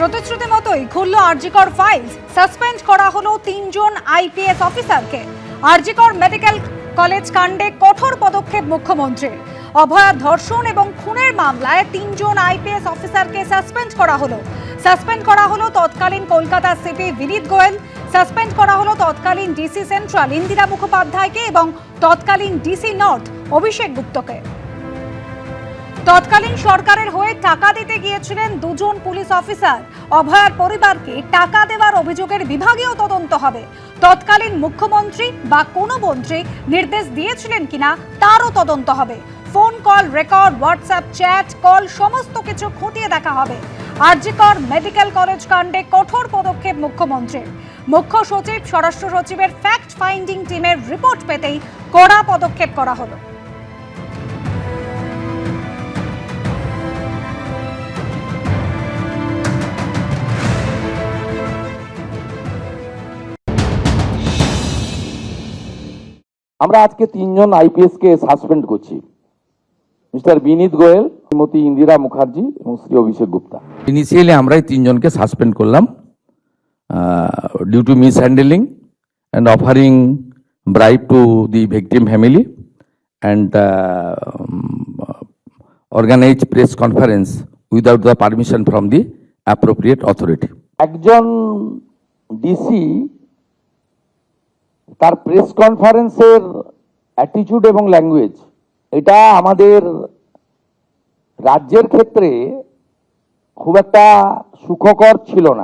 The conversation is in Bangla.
প্রতিশ্রুতি মতোই খুলল আরজিকর ফাইলস। সাসপেন্ড করা হলো 3 জন আইপিএস অফিসারকে। আরজিকর মেডিকেল কলেজ কাণ্ডে কঠোর পদক্ষেপ মুখ্যমন্ত্রীর। অভয়া ধর্ষণ এবং খুনের মামলায় 3 জন আইপিএস অফিসারকে সাসপেন্ড করা হলো। সাসপেন্ড করা হলো তৎকালীন কলকাতা সিপি বিনীত গোয়েল, সাসপেন্ড করা হলো তৎকালীন ডিসি সেন্ট্রাল ইন্দিরা মুখোপাধ্যায়কে এবং তৎকালীন ডিসি নর্থ অভিষেক গুপ্তকে। তৎকালীন সরকারের হয়ে টাকা দিতে গিয়েছিলেন 2 জন পুলিশ অফিসার। অভয়ার পরিবারকে টাকা দেওয়ার অভিযোগের বিভাগীয় তদন্ত হবে। তৎকালীন মুখ্যমন্ত্রী বা কোনো মন্ত্রী নির্দেশ দিয়েছিলেন কিনা তারও তদন্ত হবে। Phone call record, WhatsApp chat call সমস্ত কিছু খতিয়ে দেখা হবে। আরজিকর মেডিকেল কলেজ কাণ্ডে কঠোর পদক্ষেপ মুখ্যমন্ত্রীর। মুখ্য সচিব, স্বরাষ্ট্র সচিবের ফ্যাক্ট ফাইন্ডিং টিমের রিপোর্ট পেতেই কড়া পদক্ষেপ করা হলো। আমরা আজকে 3 জন আইপিএস কে সাসপেন্ড করছি, মিস্টার বিনীত গোয়েল, শ্রীমতী ইন্দিরা মুখার্জি এবং শ্রী অভিষেক গুপ্তা। ইনিশিয়ালি আমরাই 3 জনকে সাসপেন্ড করলাম due to mishandling and offering bribe to the victim family and organize press conference without the permission from the appropriate authority. একজন ডিসি তার প্রেস কনফারেন্সের অ্যাটিটিউড এবং ল্যাঙ্গুয়েজ, এটা আমাদের রাজ্যের ক্ষেত্রে খুব একটা সুখকর ছিল না।